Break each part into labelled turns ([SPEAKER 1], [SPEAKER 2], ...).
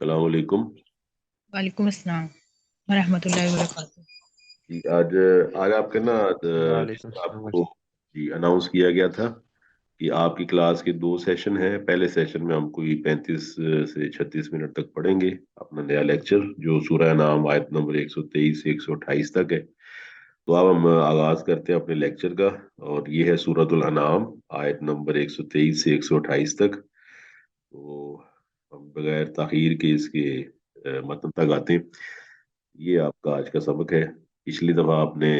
[SPEAKER 1] السلام علیکم
[SPEAKER 2] وعلیکم السلام ورحمۃ اللہ وبرکاتہ۔
[SPEAKER 1] جی۔ آج آپ کے نا
[SPEAKER 3] وعلیکم
[SPEAKER 1] آپ
[SPEAKER 3] السلام
[SPEAKER 1] کو جی اناؤنس کیا گیا تھا کہ آپ کی کلاس کے دو سیشن ہیں۔ پہلے سیشن میں ہم کوئی 35 سے 36 منٹ تک پڑھیں گے اپنا نیا لیکچر، جو سورہ نام آیت نمبر 123 سے 128 تک ہے۔ تو اب ہم آغاز کرتے ہیں اپنے لیکچر کا، اور یہ ہے سورۃ الانعام آیت نمبر 123 سے 128 تک۔ تو ہم بغیر تاخیر کے اس کے متن تک آتے ہیں۔ یہ آپ کا آج کا سبق ہے۔ پچھلی دفعہ آپ نے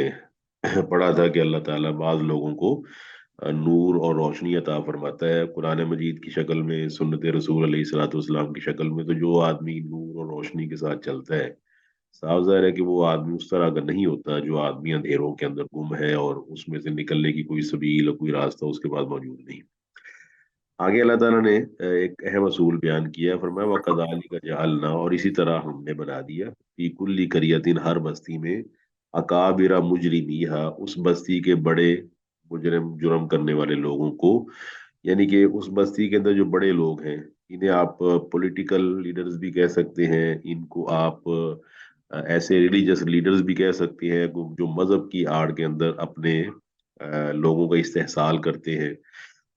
[SPEAKER 1] پڑھا تھا کہ اللہ تعالیٰ بعض لوگوں کو نور اور روشنی عطا فرماتا ہے قرآن مجید کی شکل میں، سنت رسول علیہ الصلوۃ والسلام کی شکل میں۔ تو جو آدمی نور اور روشنی کے ساتھ چلتا ہے، صاف ظاہر ہے کہ وہ آدمی اس طرح کا نہیں ہوتا جو آدمی اندھیروں کے اندر گم ہے اور اس میں سے نکلنے کی کوئی سبیل اور کوئی راستہ اس کے پاس موجود نہیں۔ آگے اللہ تعالیٰ نے ایک اہم اصول بیان کیا ہے، فرمایا وَكَذَلِكَ جَعَلْنَا، اور اسی طرح ہم نے بنا دیا فی کل قریۃ، ہر بستی میں، اکابر مجرمیہا، اس بستی کے بڑے جرم کرنے والے لوگوں کو، یعنی کہ اس بستی کے اندر جو بڑے لوگ ہیں، انہیں آپ پولیٹیکل لیڈرز بھی کہہ سکتے ہیں، ان کو آپ ایسے ریلیجس لیڈرز بھی کہہ سکتے ہیں جو مذہب کی آڑ کے اندر اپنے لوگوں کا استحصال کرتے ہیں۔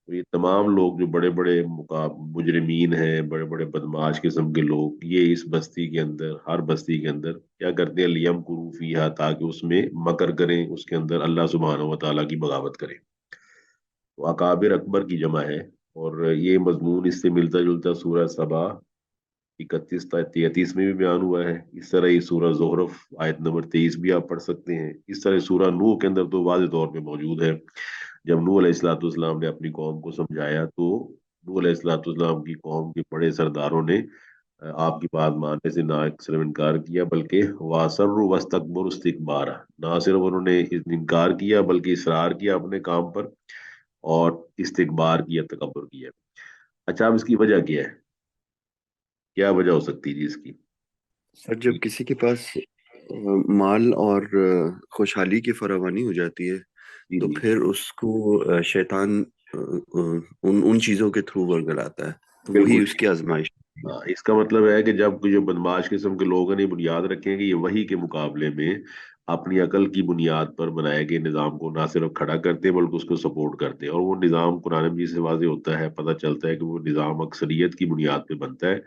[SPEAKER 1] تو یہ تمام لوگ جو بڑے بڑے مجرمین ہیں، بڑے بڑے بدماش قسم کے لوگ، یہ اس بستی کے اندر، ہر بستی کے اندر کیا کرتے ہیں، لیم فیہا، تاکہ اس میں مکر کریں، اس کے اندر اللہ سبحانہ و تعالیٰ کی بغاوت کریں۔ تو اکابر اکبر کی جمع ہے، اور یہ مضمون اس سے ملتا جلتا سورہ سبا 31 تا 33 میں بھی بیان ہوا ہے۔ اس طرح ہی سورہ زخرف آیت نمبر 23 بھی آپ پڑھ سکتے ہیں۔ اس طرح سورہ نوح کے اندر تو واضح طور پہ موجود ہے۔ جب نوح علیہ الصلوۃ والسلام نے اپنی قوم کو سمجھایا، تو نوح علیہ الصلوۃ والسلام کی قوم کے بڑے سرداروں نے آپ کی بات ماننے سے نہ صرف انکار کیا، بلکہ واسر وستکبر استکبار، نہ صرف انہوں نے انکار کیا بلکہ اصرار کیا اپنے کام پر، اور استکبار کیا، تکبر کیا۔ اچھا، اب اس کی وجہ کیا ہے؟ کیا وجہ ہو سکتی جی اس کی؟
[SPEAKER 3] سر، جب کسی کے پاس مال اور خوشحالی کی فراوانی ہو جاتی ہے
[SPEAKER 1] جی
[SPEAKER 3] تو
[SPEAKER 1] جی۔
[SPEAKER 3] پھر اس کو شیطان ان چیزوں کے تھرو ورگلاتا ہے، تو وہی
[SPEAKER 1] بالکل
[SPEAKER 3] اس کی آزمائش ہے۔
[SPEAKER 1] ہاں، اس کا مطلب ہے کہ جب جو بدماش قسم کے لوگ ہیں، یہ بنیاد رکھیں کہ یہ وہی کے مقابلے میں اپنی عقل کی بنیاد پر بنائے گئے نظام کو نہ صرف کھڑا کرتے ہیں بلکہ اس کو سپورٹ کرتے ہیں، اور وہ نظام قرآن مجید سے واضح ہوتا ہے، پتہ چلتا ہے کہ وہ نظام اکثریت کی بنیاد پہ بنتا ہے۔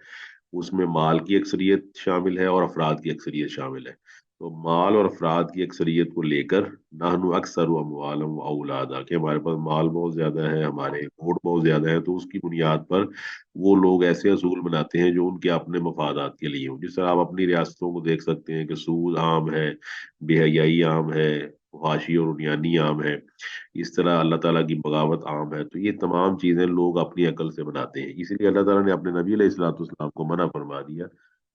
[SPEAKER 1] اس میں مال کی اکثریت شامل ہے اور افراد کی اکثریت شامل ہے۔ تو مال اور افراد کی اکثریت کو لے کر نحن اکثر اموالا و اولادا، کہ ہمارے پاس مال بہت زیادہ ہے، ہمارے ووٹ بہت زیادہ ہے، تو اس کی بنیاد پر وہ لوگ ایسے اصول بناتے ہیں جو ان کے اپنے مفادات کے لیے ہوں۔ جس طرح آپ اپنی ریاستوں کو دیکھ سکتے ہیں کہ سود عام ہے، بے حیائی عام ہے، فحاشی اور عریانی عام ہے، اس طرح اللہ تعالیٰ کی بغاوت عام ہے۔ تو یہ تمام چیزیں لوگ اپنی عقل سے بناتے ہیں، اس لیے اللہ تعالیٰ نے اپنے نبی علیہ الصلوۃ والسلام کو منع فرما دیا،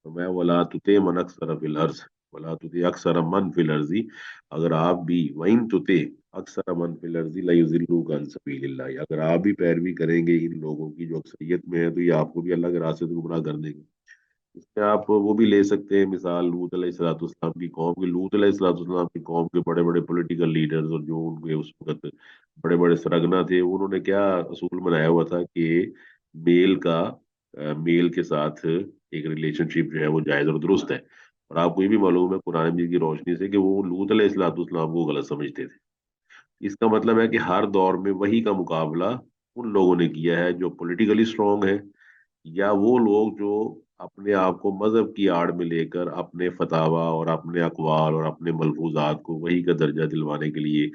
[SPEAKER 1] تو میں ولا تطع من اکثر فی الارض، ولا تطع اکثر من فی الارض، اگر آپ بھی وَإِن تُطِعْ اکثر من فی الارض لَيُضِلُّوكَ عن سبیل اللہ، اگر آپ بھی پیروی کریں گے ان لوگوں کی جو اکثریت میں ہے، تو یہ آپ کو بھی اللہ کے راستے سے گمراہ کر دیں گے۔ اس میں آپ وہ بھی لے سکتے ہیں مثال لوط علیہ الصلوۃ والسلام کی قوم کی۔ لوط علیہ الصلوۃ والسلام کی قوم کے بڑے بڑے پولیٹیکل لیڈرز اور جو ان کے اس وقت بڑے بڑے سرگنا تھے، انہوں نے کیا اصول بنایا ہوا تھا کہ میل کا میل کے ساتھ ایک ریلیشن شپ جو ہے وہ جائز اور درست ہے، اور آپ کو یہ بھی معلوم ہے قرآن مجید کی روشنی سے کہ وہ لوط علیہ الصلوۃ والسلام کو غلط سمجھتے تھے۔ اس کا مطلب ہے کہ ہر دور میں وہی کا مقابلہ ان لوگوں نے کیا ہے جو پولیٹیکلی اسٹرانگ ہے، یا وہ لوگ جو اپنے آپ کو مذہب کی آڑ میں لے کر اپنے فتاویٰ اور اپنے اقوال اور اپنے ملفوظات کو وہی کا درجہ دلوانے کے لیے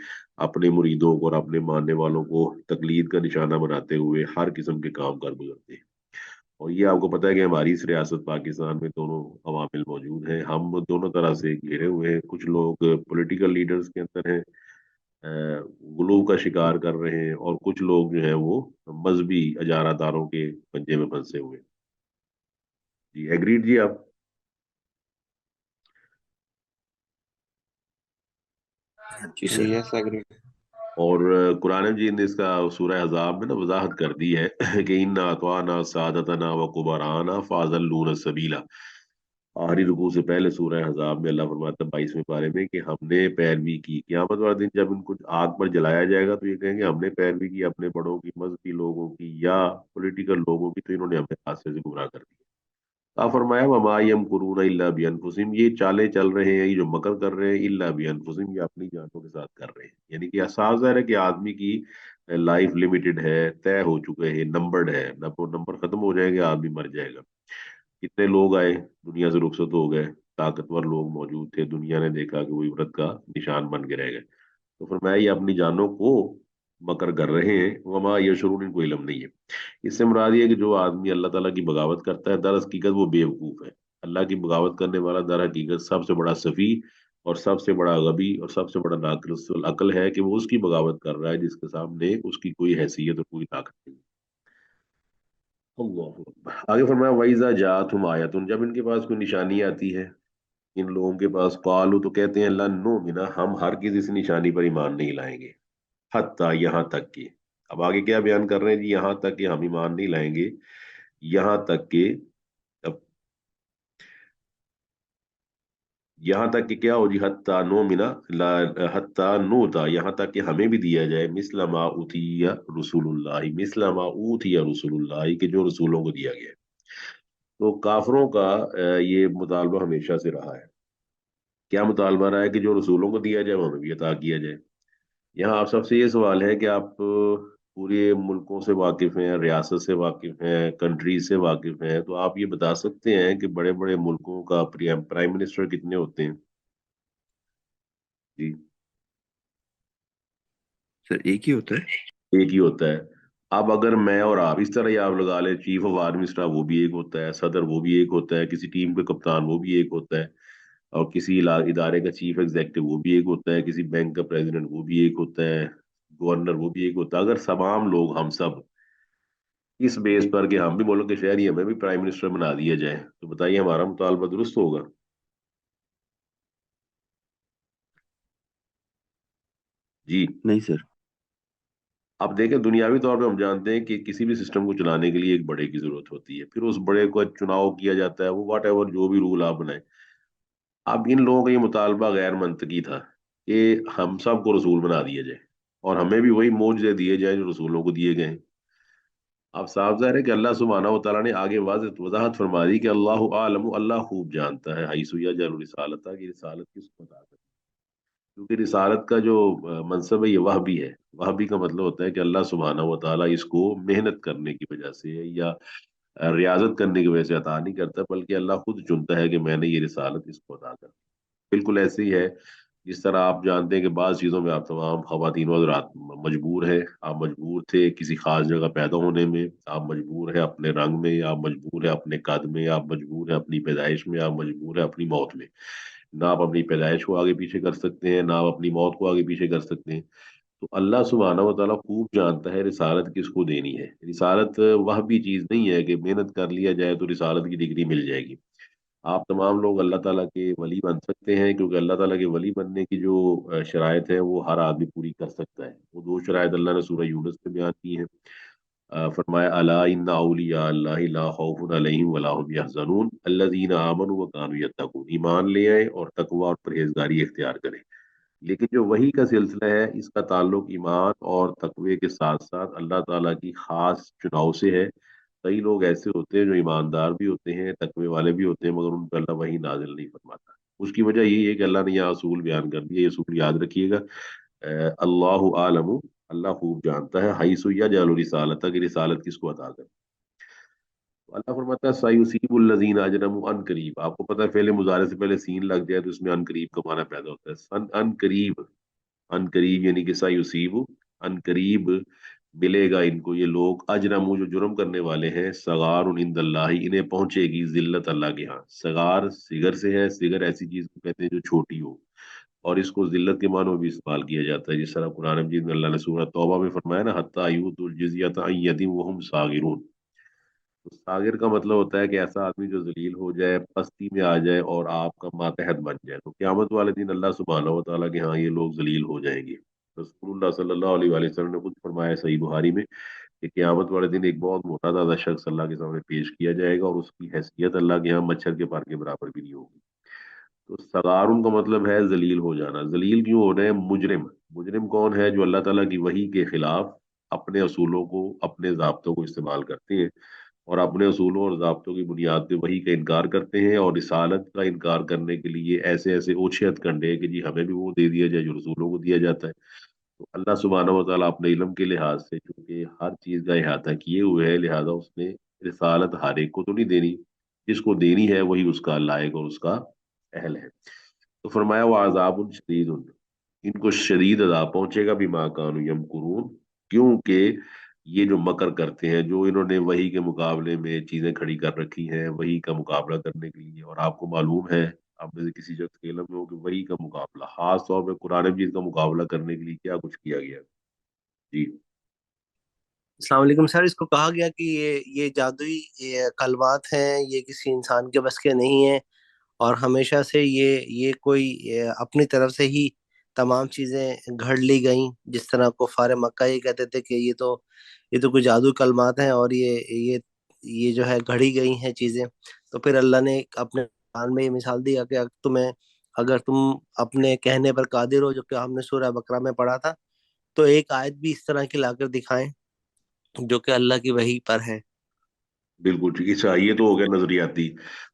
[SPEAKER 1] اپنے مریدوں کو اور اپنے ماننے والوں کو تقلید کا نشانہ بناتے ہوئے ہر قسم کے کام کر گزرتے ہیں۔ اور یہ آپ کو پتہ ہے کہ ہماری اس ریاست پاکستان میں دونوں عوامل موجود ہیں، ہم دونوں طرح سے گھرے ہوئے ہیں۔ کچھ لوگ پولیٹیکل لیڈرز کے اندر ہیں، غلو کا شکار کر رہے ہیں، اور کچھ لوگ جو ہیں وہ مذہبی اجارہ داروں کے پنجے میں پھنسے ہوئے ہیں۔ جی ایگریڈ جی آپ؟
[SPEAKER 3] جی سر۔
[SPEAKER 4] یس اگری۔
[SPEAKER 1] اور قرآن مجید نے اس کا سورہ احزاب میں نا وضاحت کر دی ہے کہ ان اطعنا سادتنا و کبرانا فاضلونا السبیلا۔ آخری رکوع سے پہلے سورہ احزاب میں اللہ فرماتا ہے 22ویں پارے میں کہ ہم نے پیروی کی، قیامت والے دن جب ان کو آگ پر جلایا جائے گا تو یہ کہیں گے ہم نے پیروی کی اپنے بڑوں کی، مذہبی لوگوں کی یا پولیٹیکل لوگوں کی، تو انہوں نے ہمیں راستے سے گمراہ کر دیا۔ आप फरमाया वमा यमकुरून इल्ला बिअनफुसिहिम, ये चालें चल रहे हैं, ये जो मकर कर रहे हैं, इल्ला बिअनफुसिहिम, ये अपनी जानों के साथ कर रहे हैं। यानी कि साफ ज़ाहिर है कि आदमी की लाइफ लिमिटेड है, तय हो चुके हैं, नंबर्ड है, ना वो नंबर खत्म हो जाएगा, आदमी मर जाएगा। कितने लोग आए, दुनिया से रुखसत हो गए, ताकतवर लोग मौजूद थे, दुनिया ने देखा कि वो इबरत का निशान बन के रह गए। तो फरमाया ये अपनी जानों को मकर कर रहे हैं, वमा यशरून, इनको इल्म नहीं है। इससे मुराद ये है कि जो आदमी अल्लाह ताला की बगावत करता है, दर हकीकत वो बेवकूफ है। अल्लाह की बगावत करने वाला दर हकीकत सबसे बड़ा सफी और सबसे बड़ा गबी और सबसे बड़ा नाकिल अकल है, कि वो उसकी बगावत कर रहा है जिसके सामने उसकी कोई हैसियत और कोई ताकत नहीं। अल्लाहु अकबर। आगे फरमाया वैजा जातहुम आयतुन, जब इनके पास कोई निशानी आती है, इन लोगों के पास, कालू, तो कहते हैं लन नुमिना, हम हर किसी इस निशानी पर ईमान नहीं लाएंगे, हत्ता, यहाँ तक कि। अब आगे क्या बयान कर रहे हैं जी, यहाँ तक कि हम ईमान नहीं लाएंगे, यहाँ तक कि, अब यहाँ तक कि क्या हो जी, हत्ता नो मिना ला, हत्ता नूता, यहाँ तक कि हमें भी दिया जाए, मिसलमा उतिया रसूलुल्लाह, मिसलमा उतिया रसूलुल्लाह, कि जो रसूलों को दिया गया है। तो काफरों का ये मुतालबा हमेशा से रहा है। क्या मुतालबा रहा है? कि जो रसूलों को दिया जाए वो हमें भी अता किया जाए। यहाँ आप सबसे ये सवाल है कि आप पूरे मुल्कों से वाकिफ हैं, रियासत से वाकिफ हैं, कंट्रीज से वाकिफ हैं, तो आप ये बता सकते हैं कि बड़े बड़े मुल्कों का प्राइम मिनिस्टर कितने होते हैं जी?
[SPEAKER 3] सर एक ही होता है।
[SPEAKER 1] एक ही होता है। अब अगर मैं और आप इस तरह ही आप लगा ले, चीफ ऑफ आर्मी स्टाफ वो भी एक होता है, सदर वो भी एक होता है, किसी टीम का कप्तान वो भी एक होता है, और किसी इदारे का चीफ एग्जेक्टिव वो भी एक होता है, किसी बैंक का प्रेसिडेंट वो भी एक होता है, गवर्नर वो भी एक होता है। अगर तमाम लोग, हम सब इस बेस पर कि हम भी मुल्क के शहरी, हमें भी प्राइम मिनिस्टर बना दिया जाए, तो बताइए हमारा मुतालबा दुरुस्त होगा? जी।
[SPEAKER 3] नहीं सर।
[SPEAKER 1] अब देखें, दुनियावी तौर पे हम जानते हैं कि किसी भी सिस्टम को चलाने के लिए एक बड़े की जरूरत होती है, फिर उस बड़े को चुनाव किया जाता है, वो वट एवर जो भी रूल आप बनाए। अब इन लोगों का ये मुतालबा गैर मंतकी था कि हम सबको रसूल बना दिया जाए और हमें भी वही मौजज़े दिए जाए जो रसूलों को दिए गए हैं। अब साफ ज़ाहिर है कि अल्लाह सुब्हानहू व तआला ने आगे वजाहत फरमा दी कि अल्लाह आलम, अल्लाह खूब जानता है, हाइसुया जल रिसालता, की रिसालत किसको अता करनी। क्योंकि रिसालत का जो मनसब है, ये वह भी है। वह भी का मतलब होता है कि अल्लाह सुब्हानहू व तआला इसको मेहनत करने की वजह से या रियाजत करने की वजह से अता नहीं करता, बल्कि अल्लाह खुद चुनता है कि मैंने ये रिसालत इसको अता कर। बिल्कुल ऐसे ही है जिस तरह आप जानते हैं कि बाज़ चीज़ों में आप तमाम ख़वातीन और रात मजबूर हैं। आप मजबूर थे किसी खास जगह पैदा होने में, आप मजबूर हैं अपने रंग में, आप मजबूर हैं अपने कद में, आप मजबूर हैं अपनी पैदाइश में, आप मजबूर हैं अपनी मौत में। ना आप अपनी पैदाइश को आगे पीछे कर सकते हैं, ना आप अपनी मौत को आगे पीछे कर सकते हैं। तो अल्लाह सुब्हानहू व तआला खूब जानता है रिसालत किसको देनी है। रिसालत वह भी चीज़ नहीं है कि मेहनत कर लिया जाए तो रिसालत की डिग्री मिल जाएगी। आप तमाम लोग अल्लाह ताला के वली बन सकते हैं, क्योंकि अल्लाह ताला के वली बनने की जो शराइत है वो हर आदमी पूरी कर सकता है। वो दो शराइत अल्लाह ने सूरह यूनुस में बयान की हैं। फरमाया अला इन्ना औलिया अल्लाहि ला खौफुन अलैहिम वला हुम यहज़नून अल्लज़ीना आमनू व कानू यत्तकून, ईमान ले आए और तकवा और परहेजगारी इख्तियार करें। लेकिन जो वही का सिलसिला है, इसका ताल्लुक ईमान और तकवे के साथ साथ अल्लाह ताला की खास चुनाव से है। कई लोग ऐसे होते हैं जो ईमानदार भी होते हैं, तकवे वाले भी होते हैं, मगर उन पर अल्लाह वही नाजिल नहीं फरमाता। उसकी वजह यही है कि अल्लाह ने यहाँ असूल बयान कर दिया। ये असूल याद रखिएगा। अल्लाह आलमु, अल्लाह खूब जानता है, हाइसु यजअलु रिसालता, की रिसालत किसको अता कर। अल्लाह फरमाता है सयुसीबुल लज़ीना अजरमू अन करीब। आपको पता है फेले मुजारे से पहले सीन लग जाए तो इसमें अन करीब का माना पैदा होता है। सन अन करीब, अन करीब यानी कि सयुसीबु, अन करीब मिलेगा इनको, ये लोग, अजरमू जो जुर्म करने वाले हैं, सगार इंदल्लाही, इन्हें पहुंचेगी जिल्लत अल्लाह के यहाँ। सगार सिगर से है, सिगर ऐसी चीज को कहते हैं जो छोटी हो, और इसको जिल्लत के मानों में भी इस्तेमाल किया जाता है। जिस तरह कुरान मजीद में अल्लाह ने सूरह तौबा में फरमाया ना, हत्ता यूतुल जिज़ियत अन यदिन वहुम सागिरून। तो सागिर का मतलब होता है कि ऐसा आदमी जो जलील हो जाए, पस्ती में आ जाए और आपका मातहत बन जाए। तो क़यामत वाले दिन अल्लाह सुब्हानहू व तआला के यहाँ ये लोग जलील हो जाएंगे। रसूलुल्लाह सल्लल्लाहु अलैहि वसल्लम ने खुद फरमाया सही बुखारी में कि क़यामत वाले दिन एक बहुत मोटा ताजा शख्स अल्लाह के सामने पेश किया जाएगा, और उसकी हैसियत अल्लाह के यहाँ मच्छर के पर के बराबर भी नहीं होगी। तो सगारुन का मतलब है जलील हो जाना। जलील क्यों हो रहे हैं? मुजरिम। मुजरिम कौन है? जो अल्लाह ताला की वही के खिलाफ अपने असूलों को, अपने ज़ाब्तों को इस्तेमाल करते हैं। اور اپنے اصولوں اور ضابطوں کی بنیاد پہ وحی کا انکار کرتے ہیں، اور رسالت کا انکار کرنے کے لیے ایسے ایسے اوچھے ہتھ کنڈے ہیں کہ جی ہمیں بھی وہ دے دیا جائے جو رسولوں کو دیا جاتا ہے۔ تو اللہ سبحانہ و تعالیٰ اپنے علم کے لحاظ سے چونکہ ہر چیز کا احاطہ کیے ہوئے ہے، لہذا اس نے رسالت ہر ایک کو تو نہیں دینی، جس کو دینی ہے وہی اس کا لائق اور اس کا اہل ہے۔ تو فرمایا وہ عذاب شدید، ان کو شدید عذاب پہنچے گا بما کانوا یمکرون، کیونکہ یہ جو مکر کرتے ہیں، جو انہوں نے وہی کے مقابلے میں چیزیں کھڑی کر رکھی ہیں وہی کا مقابلہ کرنے کے لیے، اور آپ کو معلوم ہے، آپ میں سے کسی شخص کے علم میں ہو کہ وہی کا مقابلہ خاص طور پہ قرآن مجید کا مقابلہ کرنے کے لیے کیا کچھ کیا گیا۔ جی
[SPEAKER 4] السلام علیکم سر، اس کو کہا گیا کہ یہ جادوئی کلمات ہیں، یہ کسی انسان کے بس کے نہیں ہیں، اور ہمیشہ سے یہ کوئی اپنی طرف سے ہی تمام چیزیں گھڑ لی گئیں، جس طرح کفار مکہ یہ کہتے تھے کہ یہ تو کوئی جادوئی کلمات ہیں، اور یہ جو ہے گھڑی گئی ہیں چیزیں۔ تو پھر اللہ نے اپنے قرآن میں یہ مثال دیا کہ اگر تم اپنے کہنے پر قادر ہو، جو کہ ہم نے سورہ بقرہ میں پڑھا تھا، تو ایک آیت بھی اس طرح کی لا کر دکھائیں جو کہ اللہ کی وحی پر ہے۔
[SPEAKER 1] بالکل ٹھیک، اچھا یہ تو ہو گیا نظریاتی۔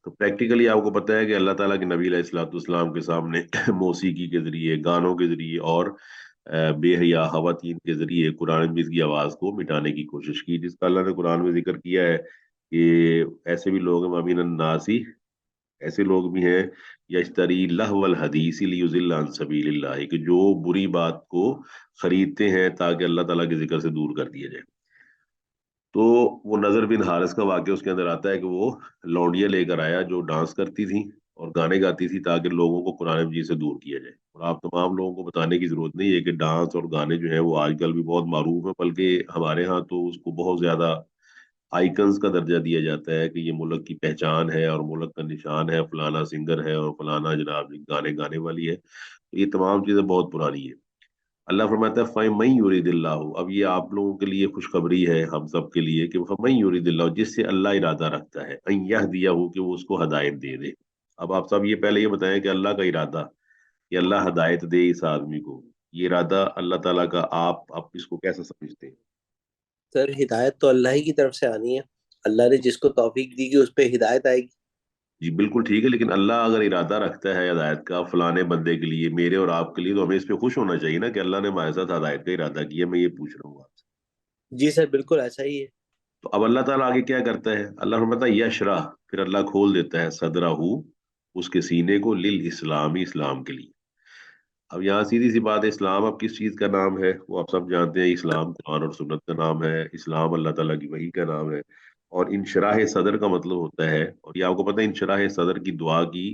[SPEAKER 1] تو پریکٹیکلی آپ کو پتہ ہے کہ اللہ تعالیٰ کے نبی علیہ الصلوۃ والسلام کے سامنے موسیقی کے ذریعے، گانوں کے ذریعے اور بے حیا خواتین کے ذریعے قرآن مجید کی آواز کو مٹانے کی کوشش کی، جس کا اللہ نے قرآن میں ذکر کیا ہے کہ ایسے بھی لوگ ہیں وَمِنَ النَّاسِ، ایسے لوگ بھی ہیں یشتری لہو الحدیث لیضل عن سبیل اللہ، کہ جو بری بات کو خریدتے ہیں تاکہ اللہ تعالیٰ کے ذکر سے دور کر دیا جائے۔ تو وہ نظر بن حارث کا واقعہ اس کے اندر آتا ہے کہ وہ لونڈیاں لے کر آیا جو ڈانس کرتی تھیں اور گانے گاتی تھی تاکہ لوگوں کو قرآن مجید سے دور کیا جائے۔ اور آپ تمام لوگوں کو بتانے کی ضرورت نہیں ہے کہ ڈانس اور گانے جو ہیں وہ آج کل بھی بہت معروف ہیں، بلکہ ہمارے ہاں تو اس کو بہت زیادہ آئیکنز کا درجہ دیا جاتا ہے کہ یہ ملک کی پہچان ہے اور ملک کا نشان ہے، فلانا سنگر ہے اور فلانا جناب گانے گانے والی ہے۔ تو یہ تمام چیزیں بہت پرانی ہیں۔ اللہ فرماتا ہے فَمَن يُرِدِ اللَّهُ، اب یہ آپ لوگوں کے لیے خوشخبری ہے ہم سب کے لیے کہ فَمَن يُرِدِ اللَّهُ، جس سے اللہ ارادہ رکھتا ہے أَن يَهْدِيَهُ، کہ وہ اس کو ہدایت دے دے۔ اب آپ سب یہ پہلے یہ بتائیں کہ اللہ کا ارادہ کہ اللہ ہدایت دے اس آدمی کو، یہ ارادہ اللہ تعالیٰ کا آپ اس کو کیسا سمجھتے ہیں؟
[SPEAKER 4] سر ہدایت تو اللہ ہی کی طرف سے آنی ہے، اللہ نے جس کو توفیق دی کہ اس پہ ہدایت آئے گی۔
[SPEAKER 1] جی بالکل ٹھیک ہے، لیکن اللہ اگر ارادہ رکھتا ہے ہدایت کا فلانے بندے کے لیے، میرے اور آپ کے لیے، تو ہمیں اس پہ خوش ہونا چاہیے نا کہ اللہ نے ہمارے ساتھ ہدایت کا ارادہ کیا۔ میں یہ پوچھ رہا ہوں آپ سے۔
[SPEAKER 4] جی سر بالکل ایسا ہی ہے۔
[SPEAKER 1] تو اب اللہ تعالیٰ آگے کیا کرتا ہے؟ اللہ فرماتا ہے یشرح، پھر اللہ کھول دیتا ہے صدرہ، اس کے سینے کو، للاسلامی، اسلام کے لیے۔ اب یہاں سیدھی سی بات ہے، اسلام اب کس چیز کا نام ہے؟ وہ آپ سب جانتے ہیں، اسلام قرآن اور سنت کا نام ہے، اسلام اللہ تعالیٰ کی وحی کا نام ہے۔ اور انشراح صدر کا مطلب ہوتا ہے، اور یہ آپ کو پتہ ہے انشراح صدر کی دعا کی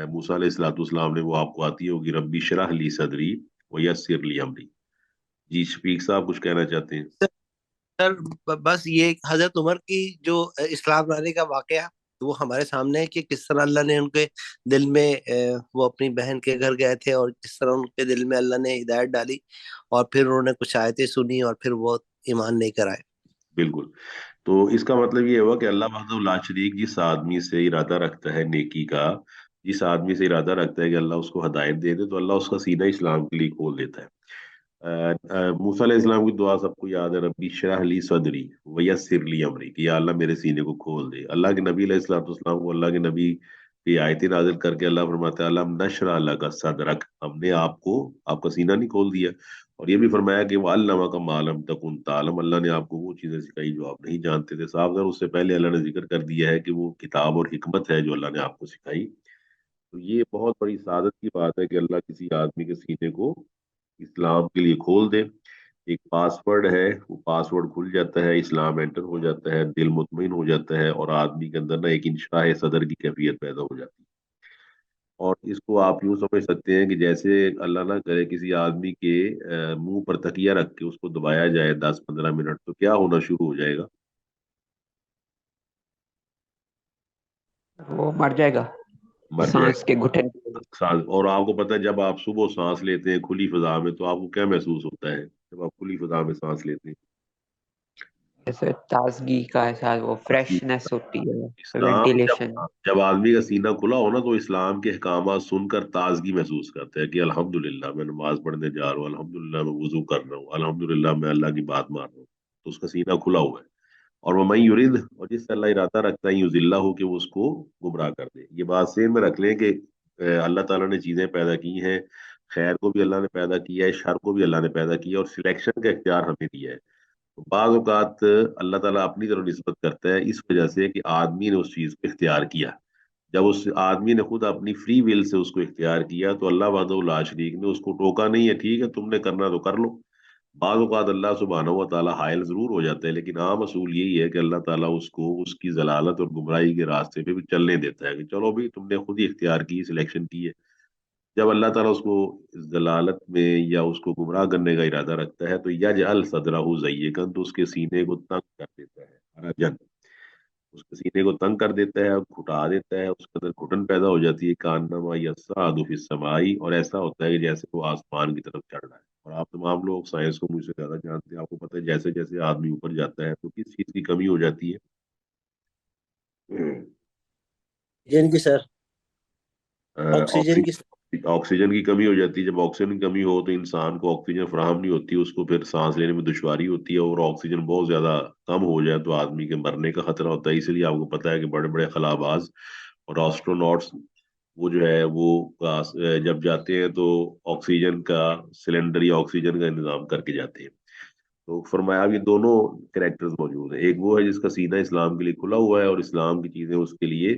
[SPEAKER 1] موسیٰ علیہ الصلوۃ والسلام نے، وہ آپ کو آتی ہوگی، ربی اشرح لی صدری ویسر لی امری۔ جی شفیق صاحب کچھ کہنا چاہتے ہیں؟
[SPEAKER 4] سر بس یہ حضرت عمر کی جو اسلام لانے کا واقعہ وہ ہمارے سامنے ہے کہ کس طرح اللہ نے ان کے دل میں وہ اپنی بہن کے گھر گئے تھے، اور کس طرح ان کے دل میں اللہ نے ہدایت ڈالی، اور پھر انہوں نے کچھ آیتیں سنی اور پھر وہ ایمان لے کر آئے۔
[SPEAKER 1] بالکل۔ تو اس کا مطلب یہ ہوا کہ اللہ وحدہ لا شریک جس آدمی سے ارادہ رکھتا ہے نیکی کا، جس آدمی سے ارادہ رکھتا ہے کہ اللہ اس کو ہدایت دے دے، تو اللہ اس کا سینہ اسلام کے لیے کھول دیتا ہے۔ موسیٰ علیہ السلام کی دعا سب کو یاد ہے، ربی اشرح لی صدری ویسر لی امری، کہ یا اللہ میرے سینے کو کھول دے۔ اللہ کے نبی علیہ الصلوۃ والسلام کو اللہ کے نبی کی آیتیں نازل کر کے اللہ فرماتا ہے علم نشرح لک صدرک، ہم نے آپ کا سینہ نہیں کھول دیا۔ اور یہ بھی فرمایا کہ وَعَلَّمَكَ مَا لَمْ تَكُنْ تَعْلَمْ، اللہ نے آپ کو وہ چیزیں سکھائی جو آپ نہیں جانتے تھے۔ صاحب اس سے پہلے اللہ نے ذکر کر دیا ہے کہ وہ کتاب اور حکمت ہے جو اللہ نے آپ کو سکھائی۔ تو یہ بہت بڑی سعادت کی بات ہے کہ اللہ کسی آدمی کے سینے کو اسلام کے لیے کھول دے۔ ایک پاسورڈ ہے، وہ پاسورڈ کھل جاتا ہے، اسلام انٹر ہو جاتا ہے، دل مطمئن ہو جاتا ہے، اور آدمی کے اندر نا ایک انشراح صدر کی کیفیت پیدا ہو جاتی ہے۔ اور اس کو آپ یوں سمجھ سکتے ہیں کہ جیسے اللہ نہ کرے کسی آدمی کے منہ پر تکیہ رکھ کے اس کو دبایا جائے 10-15 منٹ، تو کیا ہونا شروع ہو جائے گا؟
[SPEAKER 5] وہ مر جائے گا،
[SPEAKER 1] مر جائے
[SPEAKER 5] سانس کے گھٹن۔
[SPEAKER 1] گا۔ اور آپ کو پتہ ہے جب آپ صبح سانس لیتے ہیں کھلی فضا میں، تو آپ کو کیا محسوس ہوتا ہے جب آپ کھلی فضا میں سانس لیتے ہیں؟
[SPEAKER 5] جیسے تازگی کا احساس، وہ فریشنس ہوتی ہے،
[SPEAKER 1] اسلام
[SPEAKER 5] وینٹیلیشن۔
[SPEAKER 1] جب آدمی کا سینہ کھلا ہو نا، تو اسلام کے احکامات سن کر تازگی محسوس کرتا ہے کہ الحمدللہ میں نماز پڑھنے جا رہا ہوں، الحمدللہ میں وضو کر رہا ہوں، الحمدللہ میں اللہ کی بات مان رہا ہوں۔ تو اس کا سینہ کھلا ہوا ہے، और वमन युरिद, और जिससे अल्लाह इरादा रखता है युजिल्ला हो कि वो उसको गुमराह कर दे। ये बात सेम में रख लें कि अल्लाह ताला ने चीजें पैदा की हैं, खैर को भी अल्लाह ने पैदा किया है, शर को भी अल्लाह ने पैदा किया है, और सिलेक्शन का इख्तियार हमें दिया है। तो बाज़ औक़ात अल्लाह ताला अपनी तरफ निस्बत करता है इस वजह से कि आदमी ने उस चीज को इख्तियार किया। जब उस आदमी ने खुद अपनी फ्री विल से उसको इख्तियार किया तो अल्लाह वहदहू ला शरीक ने उसको टोका नहीं है, ठीक है तुमने करना तो कर लो। बाज़ औक़ात अल्लाह सुब्हानहू व तआला हायल जरूर हो जाता है, लेकिन आम असूल यही है कि अल्लाह ताला उसको उसकी जलालत और गुमराही के रास्ते पे भी चलने देता है कि चलो भाई तुमने खुद ही इख्तियार की, सिलेक्शन की है। जब अल्लाह ताला उसको इस जलालत में या उसको गुमराह करने का इरादा रखता है तो यजअल सदरहू ज़य्यकन, तो उसके सीने को तंग कर देता है, हरजन, उसके सीने को तंग कर देता है, घुटा देता है, उसके अंदर घुटन पैदा हो जाती है, कान्नमा यस्सादु फिस समाई, और ऐसा होता है कि जैसे वो आसमान की तरफ चढ़ रहा है। और आप तमाम लोग साइंस को मुझसे ज्यादा जानते हैं, आपको पता है जैसे जैसे आदमी ऊपर जाता है तो किस चीज की कमी हो जाती है।
[SPEAKER 4] जिनकी सर ऑक्सीजन की।
[SPEAKER 1] ऑक्सीजन की कमी हो जाती है। जब ऑक्सीजन की कमी हो तो इंसान को ऑक्सीजन फराहम नहीं होती, उसको फिर सांस लेने में दुश्वारी होती है, और ऑक्सीजन बहुत ज्यादा कम हो जाए तो आदमी के मरने का खतरा होता है। इसलिए आपको पता है कि बड़े बड़े खलाबाज और एस्ट्रोनॉट्स वो जो है वो जब जाते हैं तो ऑक्सीजन का सिलेंडर या ऑक्सीजन का इंतजाम करके जाते हैं। तो फरमाया अब ये दोनों कैरेक्टर्स मौजूद हैं, एक वो है जिसका सीना इस्लाम के लिए खुला हुआ है और इस्लाम की चीजें उसके लिए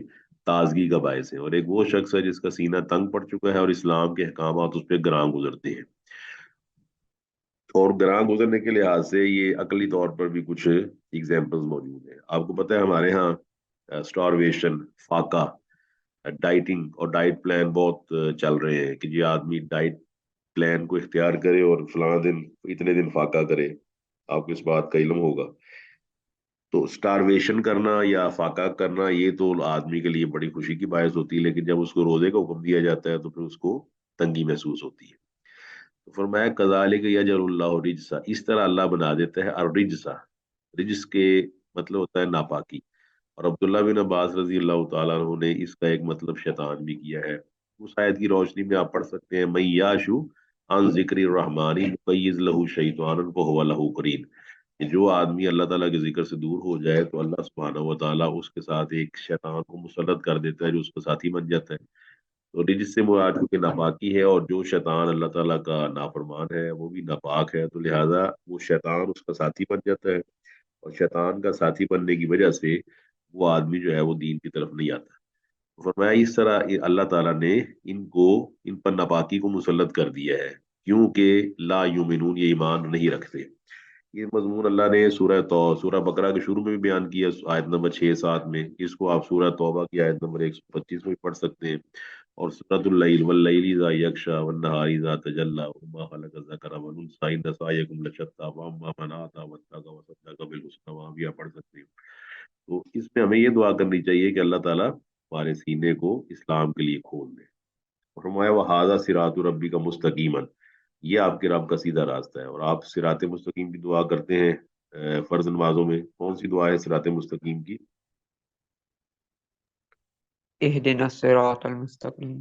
[SPEAKER 1] ताजगी का बायस है, और एक वो शख्स है जिसका सीना तंग पड़ चुका है और इस्लाम के अहकामात उस पर ग्रां गुजरते हैं। और ग्रां गुजरने के लिहाज से ये अकली तौर पर भी कुछ एग्जाम्पल्स मौजूद हैं। आपको पता है हमारे यहाँ स्टारवेशन, फाका, डाइटिंग और डाइट प्लान बहुत चल रहे हैं कि ये आदमी डाइट प्लान को इख्तियार करे और फलाना दिन इतने दिन फाका करे। आपको इस बात का इल्म होगा। तो स्टारवेशन करना या फाका करना ये तो आदमी के लिए बड़ी खुशी की बायस होती है, लेकिन जब उसको रोजे का हुक्म दिया जाता है तो फिर उसको तंगी महसूस होती है। तो फरमाया कज़ालिक यजअलुल्लाहु रिजसा, इस तरह अल्लाह बना देता है और रिजसा, रिजस के मतलब होता है नापाकी। और अब्दुल्ला बिन अब्बास रजी अल्लाह तआला अन्हु ने इसका एक मतलब शैतान भी किया है। उस आयत की रोशनी में आप पढ़ सकते हैं मैयाशु अन जिक्र रहमानी नुक़य्यिज़ लहू शैतानन फहुव लहू करीन, कि जो आदमी अल्लाह ताला के जिक्र से दूर हो जाए तो अल्लाह सुब्हानहू व तआला उसके साथ एक शैतान को मुसल्लत कर देता है जो उसका साथी बन जाता है। तो रिजिस से मुराद चूंकि नापाकी है, और जो शैतान अल्लाह ताला का नाफरमान है वो भी नापाक है, तो लिहाजा वो शैतान उसका साथी बन जाता है, और शैतान का साथी बनने की वजह से वो आदमी जो है वो दीन की तरफ नहीं आता। तो फरमाया इस तरह अल्लाह ताला ने इनको इन पर नापाकी को मुसल्लत कर दिया है, क्योंकि ला युमिनून, ये ईमान नहीं रखते। ये मजमून अल्लाह ने सूरह बकरा के शुरू में भी बयान किया, आयत नंबर 6-7 में। इसको आप सूरह तौबा की आयत नंबर 125 में भी पढ़ सकते हैं। और सूरतुल लैल वल्लैलि इज़ा यग़शा वन्नहारि इज़ा तजल्ला वमा खलक़ ज़करा वल उन्सा इन्न सअयकुम लशत्ता वअम्मा मन आता वत्तक़ा वसद्दक़ बिल हुस्ना, वहाँ भी आप पढ़ सकते हैं। तो इसमें हमें ये दुआ करनी चाहिए कि अल्लाह ताला हमारे सीने को इस्लाम के लिए खोल दे। फरमाया वहाज़ा सिरातु रब्बिका मुस्तकीमन, ये आपके रब का सीधा रास्ता है। और आप सिराते मुस्तकीम की दुआ करते हैं फर्ज नमाजों में, कौन सी दुआ है सिराते मुस्तकीम की?
[SPEAKER 5] इहदिना सिरातल मुस्तकीम।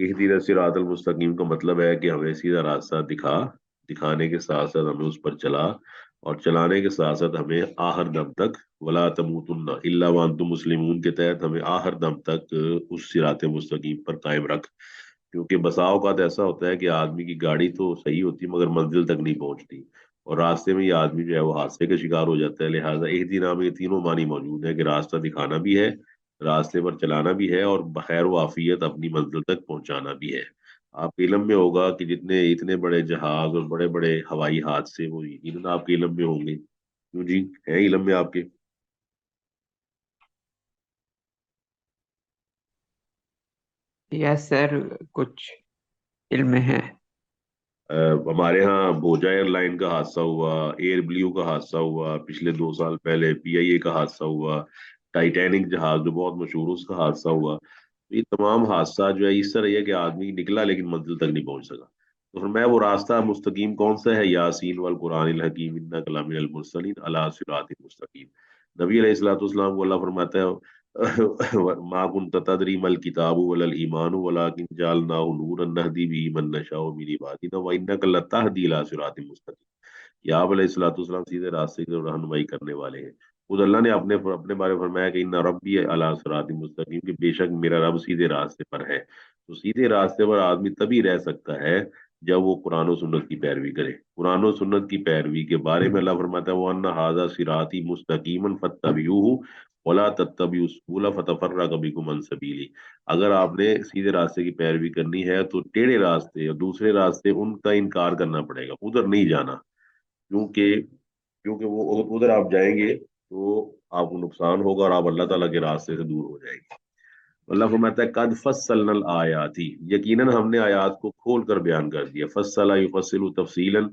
[SPEAKER 1] इहदिना सिरातल मुस्तकीम का मतलब है कि हमें सीधा रास्ता दिखाने के साथ साथ हमें उस पर चला, और चलाने के साथ साथ हमें आहर दम तक वला तमूतुन्ना इल्ला व अंतुम मुस्लिमून के तहत हमें आहर दम तक उस सिराते मुस्तकीम पर कायम रख। क्योंकि बसा औकात ऐसा होता है कि आदमी की गाड़ी तो सही होती है मगर मंजिल तक नहीं पहुंचती, और रास्ते में ये आदमी जो है वो हादसे का शिकार हो जाता है। लिहाजा एक दिन में ये तीनों मानी मौजूद है कि रास्ता दिखाना भी है, रास्ते पर चलाना भी है, और बखैर व आफियत अपनी मंजिल तक पहुंचाना भी है। आपके इल्म में होगा कि जितने इतने बड़े जहाज और बड़े बड़े हवाई हादसे वो यकीनन आपके इल्म में होंगे। क्यों जी, है इल्म में आपके?
[SPEAKER 5] यस सर, कुछ इल्म है।
[SPEAKER 1] हमारे यहाँ भोजा एयरलाइन का हादसा हुआ, एयर ब्लू का हादसा हुआ, पिछले 2 साल पहले PIA का हादसा हुआ, टाइटैनिक जहाज जो बहुत मशहूर उसका हादसा हुआ। तो ये तमाम हादसा जो है इस तरह है कि आदमी निकला लेकिन मंजिल तक नहीं पहुंच सका। तो फिर मैं वो रास्ता मुस्तकीम कौन सा है? यासीन वल कुरानिल हकीम इन्ना कलामिनल मुरसलीन अला सिरातिल मुस्तकीम। नबी अलैहिस्सलाम को अल्लाह फरमाता है मा कुन्ता तदरी मल किताबु वलल ईमानु वलाकिन जअलनाहु नूरन नहदी बिही मन नशाउ मिन इबादिना व इन्नका लतहदी इला सिरातिल मुस्तकीम। कि आप अलैहिस्सलाम सीधे रास्ते की तरफ रहनुमाई करने वाले हैं, खुद अल्लाह ने अपने बारे में फरमाया कि इन्ना रब्बी अला सिराती मुस्तकीम, कि बेशक मेरा रब सीधे रास्ते पर है। तो सीधे रास्ते पर आदमी तभी रह सकता है जब वो कुरान और सुन्नत की पैरवी करे। कुरान और सुन्नत की पैरवी के बारे में अल्लाह फरमाता है वो अन्ना हाजा सिराती मुस्तकीमन फत्तबिऊहु वला तत्तबिउस सुबुला फतफर्रक़ बिकुम अन सबीली। अगर आपने सीधे रास्ते की पैरवी करनी है तो टेढ़े रास्ते और दूसरे रास्ते उनका इनकार करना पड़ेगा, उधर नहीं जाना। क्योंकि क्योंकि वो उधर आप जाएंगे तो आपको नुकसान होगा और आप अल्लाह ताला के रास्ते से दूर हो जाएंगे। अल्लाह फरमाता है कद फस्सलनल आयाती, यकीनन हमने आयात को खोल कर बयान कर दिया। फस्सला युफस्सिलु तफसीलन,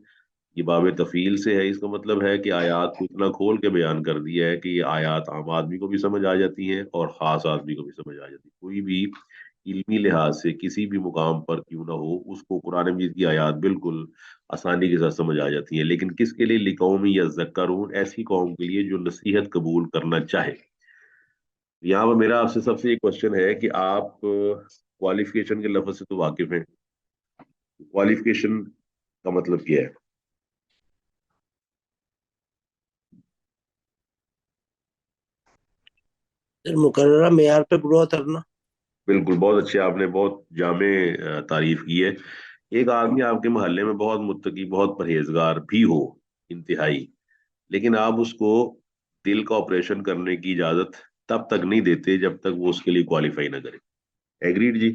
[SPEAKER 1] ये बाब तफील से है। इसका मतलब है कि आयात को इतना खोल के बयान कर दिया है कि ये आयात आम आदमी को भी समझ आ जाती हैं और खास आदमी को भी समझ आ जाती है। कोई भी इल्मी लिहाज से किसी भी मुकाम पर क्यों ना हो, उसको कुरान मजीद की आयात बिल्कुल आसानी के साथ समझ आ जाती है। लेकिन किसके लिए? लिकौमी यज़्ज़क्करून, ऐसी कौम के लिए जो नसीहत कबूल करना चाहे। यहाँ पर मेरा आपसे सबसे एक क्वेश्चन है कि आप क्वालिफिकेशन के लफ्ज से तो वाकिफ हैं। क्वालिफिकेशन का मतलब क्या है?
[SPEAKER 4] मुकर्ररा मेयार पे पूरा उतरना।
[SPEAKER 1] बिल्कुल, बहुत अच्छे, आपने बहुत जामे तारीफ की है। एक आदमी आपके मोहल्ले में बहुत मुत्तकी, बहुत परहेजगार भी हो इंतहाई, लेकिन आप उसको दिल का ऑपरेशन करने की इजाजत तब तक नहीं देते जब तक वो उसके लिए क्वालिफाई ना करे। एग्रीड जी?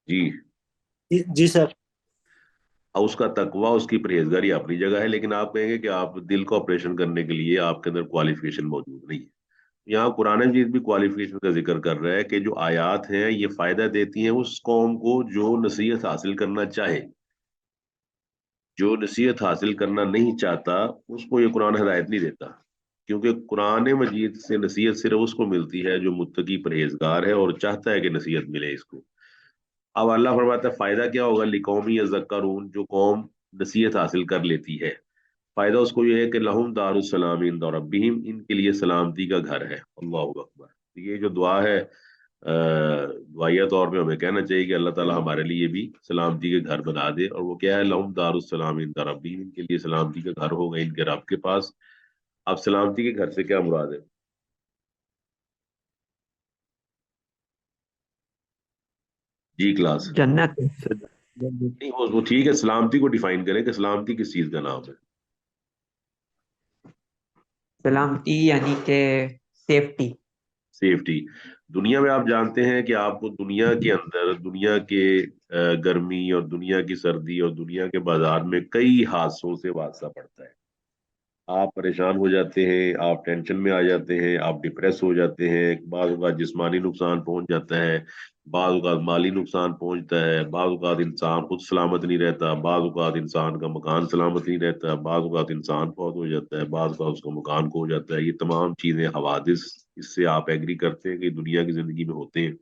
[SPEAKER 1] जी।
[SPEAKER 4] जी सर।
[SPEAKER 1] और उसका तकवा, उसकी परहेजगारी अपनी जगह है, लेकिन आप कहेंगे कि आप दिल का ऑपरेशन करने के लिए आपके अंदर क्वालिफिकेशन मौजूद नहीं है। यहाँ कुरान मजीद भी क्वालिफिकेशन का जिक्र कर रहा है कि जो आयात हैं ये फायदा देती हैं उस कौम को जो नसीहत हासिल करना चाहे। जो नसीहत हासिल करना नहीं चाहता उसको ये कुरान हिदायत नहीं देता, क्योंकि कुरान मजीद से नसीहत सिर्फ उसको मिलती है जो मुत्तकी परहेजगार है और चाहता है कि नसीहत मिले इसको। अब अल्लाह फरमाता है फायदा क्या होगा? लिकौमी यज़क्करून, जो कौम नसीहत हासिल कर लेती है, फायदा उसको ये है कि लहुम दारुस्सलाम इंद रब्बिहिम, इनके लिए सलामती का घर है। अल्लाहु अकबर। ये जो दुआ है, दुआया तौर पे हमें कहना चाहिए कि अल्लाह ताला हमारे लिए भी सलामती के घर बना दे। और वो क्या है? लहुम दारुस्सलाम इंद रब्बिहिम, इनके लिए सलामती का घर होगा इनके रब के पास। अब सलामती के घर से क्या मुराद है? जी क्लास?
[SPEAKER 5] जन्नत।
[SPEAKER 1] नहीं, वो ठीक है, सलामती को डिफाइन करें कि सलामती किस चीज का नाम है।
[SPEAKER 5] सलामती यानी कि सेफ्टी।
[SPEAKER 1] सेफ्टी। दुनिया में आप जानते हैं कि आपको दुनिया के अंदर, दुनिया के गर्मी और दुनिया की सर्दी और दुनिया के बाजार में कई हादसों से वास्ता पड़ता है। आप परेशान हो जाते हैं, आप टेंशन में आ जाते हैं, आप डिप्रेस हो जाते हैं, बाज़ औक़ात जिस्मानी नुकसान पहुंच जाता है, बाज़ औक़ात माली नुकसान पहुंचता है, बाज़ औक़ात इंसान खुद सलामत नहीं रहता, बाज़ औक़ात इंसान का मकान सलामत नहीं रहता, बाज़ औक़ात इंसान फौत हो जाता है, बाज़ औक़ात उसका मकान खो जाता है। ये तमाम चीजें हवादिस, इससे आप एग्री करते हैं कि दुनिया की जिंदगी में होते हैं।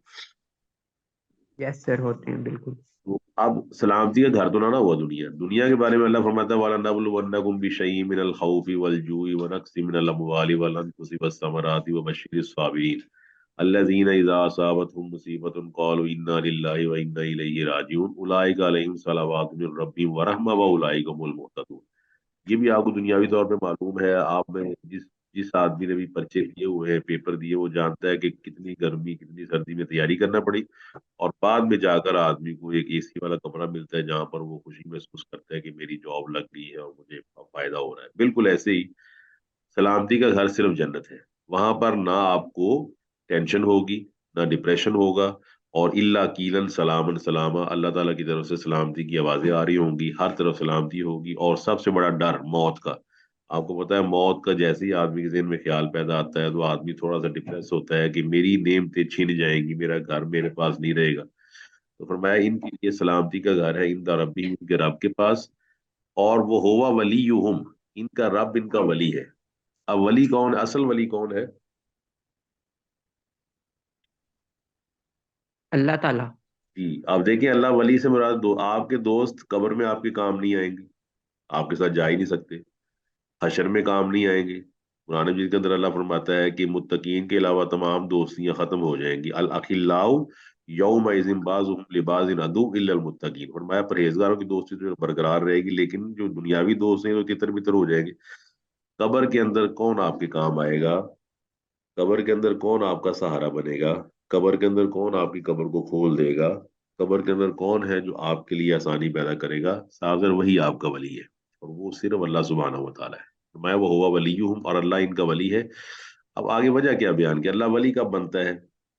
[SPEAKER 5] यस सर, होते हैं बिल्कुल।
[SPEAKER 1] तो अब सलामती का घर तो ना हुआ दुनिया। दुनिया के बारे में अल्लाह फरमाता है वाला नबलुवन्नकुम बिशैइन मिनल खौफि वल जूइ व नक्सिम मिनल अमवालि वल अनफुसि वस समराति व बशिरिस साबिरीन अल्लज़ीना इज़ा असाबतहुम मुसीबतुन क़ालू इन्ना लिल्लाहि व इन्ना इलैहि राजिऊन उलाइका अलैहिम सलावातु मिर रब्बिहिम व रहमा व उलाइका हुमुल मुहतदून। ये भी आपको दुनियावी तौर पे मालूम है। आप में जिस जिस आदमी ने भी पर्चे दिए हुए हैं, पेपर दिए, वो जानता है कि कितनी गर्मी कितनी सर्दी में तैयारी करना पड़ी, और बाद में जाकर आदमी को एक एसी वाला कमरा मिलता है जहां पर वो खुशी महसूस करता है कि मेरी जॉब लग गई है और मुझे फायदा हो रहा है। बिल्कुल ऐसे ही सलामती का घर सिर्फ जन्नत है। वहां पर ना आपको टेंशन होगी, ना डिप्रेशन होगा, और इल्ला कीलन सलामन सलामा, अल्लाह ताला की तरफ से सलामती की आवाजें आ रही होंगी, हर तरफ सलामती होगी। और सबसे बड़ा डर मौत का। आपको पता है मौत का जैसे ही आदमी के ज़हन में ख्याल पैदा आता है तो आदमी थोड़ा सा डिप्रेस होता है कि मेरी नेमतें छिन जाएंगी, मेरा घर मेरे पास नहीं रहेगा। तो फरमाया इनके लिए सलामती का घर है इंदा रब्बी, इनके रब के पास। और वो होवा वलीयुहुम, इनका रब इनका वली है। अब वली कौन, असल वली कौन है?
[SPEAKER 5] अल्लाह ताला।
[SPEAKER 1] जी। आप देखिए, अल्लाह वली से मुराद आपके दोस्त कब्र में आपके काम नहीं आएंगे, आपके साथ जा ही नहीं सकते, हशर में काम नहीं आएंगे। कुरान मजीद के अंदर अल्लाह फरमाता है कि मुत्तकीन के अलावा तमाम दोस्तियां खत्म हो जाएंगी। अल अखिल्लाउ यौमइज़िन बाज़ुहुम लिबाज़िन अदु इल्लल मुत्तकीन, फरमाया परहेजगारों की दोस्ती तो बरकरार रहेगी, लेकिन जो दुनियावी दोस्त हैं वो तितर बितर हो जाएंगे। कब्र के अंदर कौन आपके काम आएगा, कब्र के अंदर कौन आपका सहारा बनेगा, कब्र के अंदर कौन आपकी कब्र को खोल देगा, कब्र के अंदर कौन है जो आपके लिए आसानी पैदा करेगा, सागर वही आपका वली है, और वो सिर्फ अल्लाह सुब्हानहू व तआला है। मैं वो हुआ वलीयुहुम, और अल्लाह इनका वली है। अब आगे वजह क्या बयान किया, अल्लाह वली कब बनता है?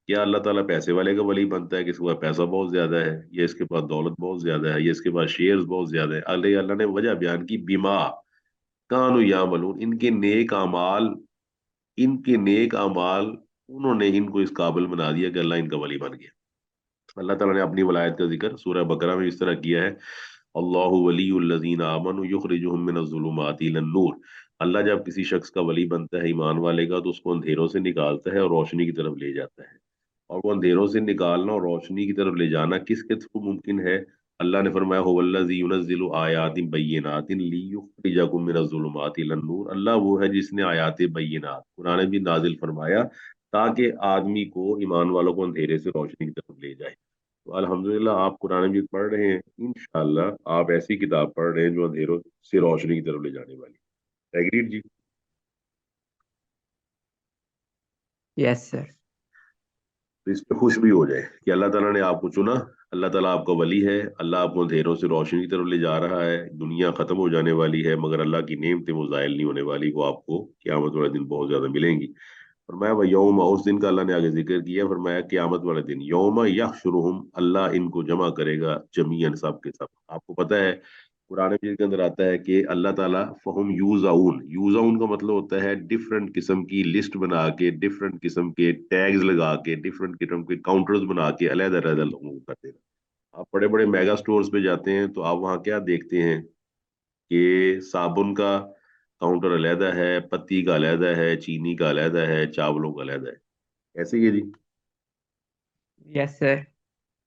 [SPEAKER 1] क्या अल्लाह ताला पैसे वाले का वली बनता है कि इसके पास पैसा बहुत ज्यादा है, या इसके पास दौलत बहुत ज्यादा है, या इसके पास शेयर्स बहुत ज्यादा है? अल्लाह ने वजह बयान की, बिमा कानू यामलून, इनके नेक अमाल उन्होंने इनको इस काबिल बना दिया कि अल्लाह इनका वली बन गया। अल्लाह ताला ने अपनी वलायत का जिक्र सूरह बकरा में इस तरह किया है, अल्लाहु वलीयुल्लज़ीना आमनू युखरिजुहुम मिनज़्ज़ुलुमाति इलन-नूर। अल्लाह जब किसी शख्स का वली बनता है ईमान वाले का, तो उसको अंधेरों से निकालता है और रोशनी की तरफ ले जाता है। और वो अंधेरों से निकालना और रोशनी की तरफ ले जाना किसके थ्रू मुमकिन है? अल्लाह ने फरमाया हुवल्लज़ी युनज़्ज़िलु आयातिन बय्यिनातिन लियुखरिजकुम मिनज़्ज़ुलुमाति इलन-नूर। अल्लाह वो है जिसने आयात बय्यिनात कुरान में भी नाजिल फरमाया, ताकि आदमी को, ईमान वालों को, अंधेरे से रोशनी की तरफ ले जाए। तो अल्हम्दुलिल्लाह आप कुरान मजीद पढ़ रहे हैं, इंशाअल्लाह आप ऐसी किताब पढ़ रहे हैं जो अंधेरों से रोशनी की तरफ ले जाने वाली। एग्रीड जी?
[SPEAKER 5] Yes sir.
[SPEAKER 1] तो इस पे खुश भी हो जाए कि अल्लाह ताला ने आपको चुना, अल्लाह ताला आपका वली है, अल्लाह आपको अंधेरों से रोशनी की तरफ ले जा रहा है। दुनिया खत्म हो जाने वाली है, मगर अल्लाह की नेमतें वो ज़ायल नहीं होने वाली, वो आपको क़यामत वाले दिन बहुत ज्यादा मिलेंगी। फरमाया वह यौम, उस दिन का अल्लाह ने आगे जिक्र किया, फरमाया क़यामत वाले दिन, यौम यहशुरुहुम, अल्लाह इनको जमा करेगा जमीअन, सब के सब। आपको पता है कुरान मजीद के अंदर आता है कि अल्लाह ताला फहुम यूजाउन, यूजाउन का मतलब होता है डिफरेंट किस्म की लिस्ट बना के, डिफरेंट किस्म के टैग्स लगा के, डिफरेंट किस्म के काउंटर्स बना के अलग-अलग लोगों को कर देना। आप बड़े बड़े मेगा स्टोर्स पे जाते हैं तो आप वहाँ क्या देखते हैं कि साबुन का काउंटर अलहदा है, पत्ती का अलहदा है, चीनी का अलहदा है, चावलों का अलहदा है। ऐसे ही है जी।
[SPEAKER 5] Yes sir.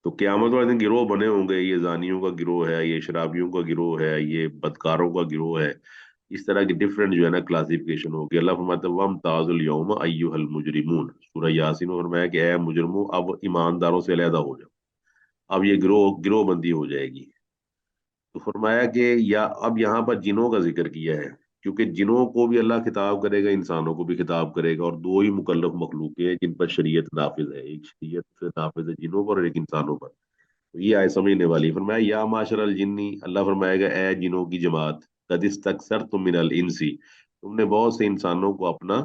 [SPEAKER 1] तो क्यामत वाले दिन गिरोह बने होंगे, ये जानियों का गिरोह है, ये शराबियों का गिरोह है, ये बदकारों का गिरोह है। इस तरह की डिफरेंट जो है ना क्लासिफिकेशन होगी। अल्लाह फरमाता है वम ताजुल यौम अय्युहल मुजरिमून, सूरह यासीन में फरमाया कि ऐ मुजरिमो, अब ईमानदारों से अलहदा हो जाओ, अब ये गिरोह बंदी हो जाएगी। तो फरमाया कि या अब यहाँ पर जिनों का जिक्र किया है, क्योंकि जिनों को भी अल्लाह खिताब करेगा, इंसानों को भी खिताब करेगा, और दो ही मुकल्लफ मखलूक हैं जिन पर शरीयत नाफिज है, एक शरीयत नाफिज है जिनों पर और एक इंसानों पर। तो ये आय समझने वाली। फरमाया या माशर अल जिन्नी, अल्लाह फरमाएगा ए जिनों की जमात, कद इस्तक्सरतुम मिनल इंसी, तुमने बहुत से इंसानों को अपना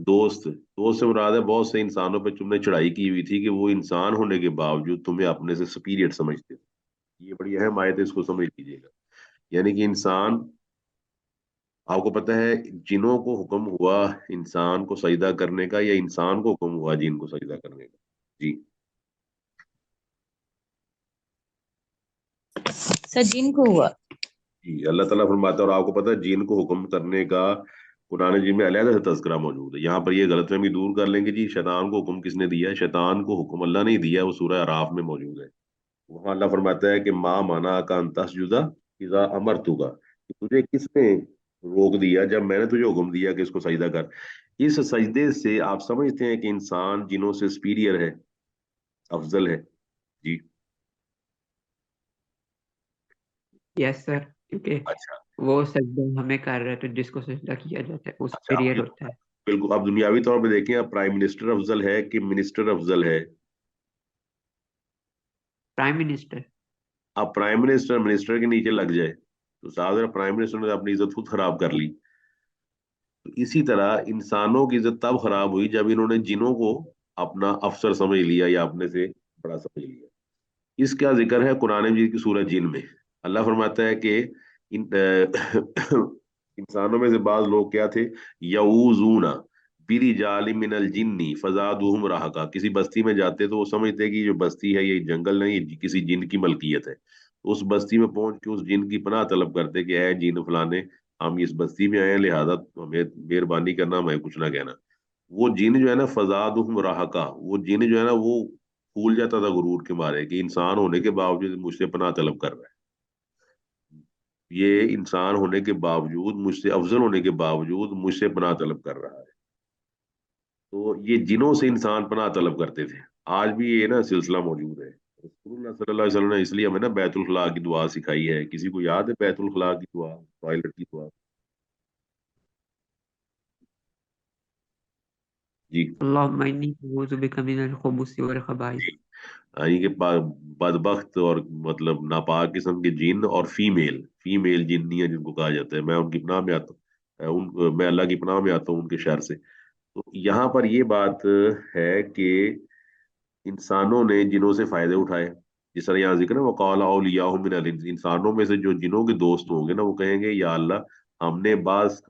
[SPEAKER 1] दोस्त, दोस्त से मुराद है बहुत से इंसानों पे तुमने चढ़ाई की हुई थी कि वो इंसान होने के बावजूद तुम्हें अपने से सुपीरियर समझते थे। ये बड़ी अहम आयत है, इसको समझ लीजिएगा। यानी कि इंसान, आपको पता है जिनों को हुक्म हुआ इंसान को सजदा करने का, या इंसान को हुक्म हुआ जिन को सजदा करने का? जी
[SPEAKER 2] सर जिन को हुआ।
[SPEAKER 1] जी, अल्लाह ताला फरमाता है, और आपको पता है जिन को हुक्म करने का कुरान जी में अलहदा से तज़किरा मौजूद है। यहाँ पर ये गलतफहमी दूर कर लेंगे जी, शैतान को हुक्म किसने दिया है? शैतान को हुक्म अल्लाह नहीं दिया, वो सूरह अराफ में मौजूद है। वहाँ अल्लाह फरमाता है कि माँ माना का तस्जुदा इज़ा अमरतुका, कि तुझे किसने रोक दिया जब मैंने तुझे हुक्म दिया कि इसको सजदा कर। इस सजदे से आप समझते हैं कि इंसान जिनों से सुपीरियर है, अफजल है। जी
[SPEAKER 5] यस सर, क्योंकि
[SPEAKER 1] अच्छा
[SPEAKER 5] वो सजदा हमें कर रहे हैं, तो जिसको सजदा किया जाता है वो
[SPEAKER 1] अच्छा, अब
[SPEAKER 5] सुपीरियर होता है।
[SPEAKER 1] बिल्कुल, अब दुनियावी तौर पे देखें, अब प्राइम मिनिस्टर अफजल है कि मिनिस्टर अफजल है?
[SPEAKER 5] Prime minister.
[SPEAKER 1] अब प्राइम मिनिस्टर मिनिस्टर के नीचे लग जाए तो साहब, प्राइम मिनिस्टर ने अपनी इज्जत खुद खराब कर ली। तो इसी तरह इंसानों की इज्जत तब खराब हुई जब इन्होंने जिनों को अपना अफसर समझ लिया या अपने से बड़ा समझ लिया। इसका जिक्र है कुरान मजीद की सूरह जिन में। अल्लाह फरमाता है कि इंसानों में से बाज लोग क्या थे, यऊजूना बिरिजालि मिनल जिन्नी फजादुहुम रहका, किसी बस्ती में जाते तो वो समझते कि ये जो बस्ती है ये जंगल नहीं, ये किसी जिन की मलकियत है। तो उस बस्ती में पहुंच के उस जिन की पनाह तलब करते कि ऐ जिन फलाने, हम इस बस्ती में आए हैं, लिहाजा हमें मेहरबानी करना, हमें कुछ ना कहना। वो जिन जो है ना फजादुहुम रहका, वो जिन जो है ना वो फूल जाता था गुरूर के मारे कि इंसान होने के बावजूद मुझसे पनाह तलब कर रहा है, ये इंसान होने के बावजूद, मुझसे अफजल होने के बावजूद मुझसे पनाह तलब कर रहा है। तो ये जिनों से इंसान पनाह तलब करते थे। آج بھی یہ نا سلسلہ موجود ہے. رسول اللہ صلی اللہ علیہ وسلم نے اس لیے ہمیں نا بیت الخلاء کی دعا سکھائی ہے. کسی کو یاد ہے بیت الخلاء کی دعا، ٹوائلٹ کی دعا؟ جی.
[SPEAKER 5] اللهم إني أعوذ بك من الخبث والخبائث.
[SPEAKER 1] یعنی کہ بدبخت اور مطلب ناپاک قسم کے جن اور فیمیل جنیاں جن کو کہا جاتا ہے، میں ان کی پناہ میں آتا ہوں، میں اللہ کی پناہ میں آتا ہوں ان کے شر سے. تو یہاں پر یہ بات ہے کہ انسانوں نے جنوں سے فائدے اٹھائے. جس طرح یہاں ذکر ہے وقال اولیاء من الانس، انسانوں میں سے جو جنوں کے دوست ہوں گے نا وہ کہیں گے یا اللہ ہم نے بعض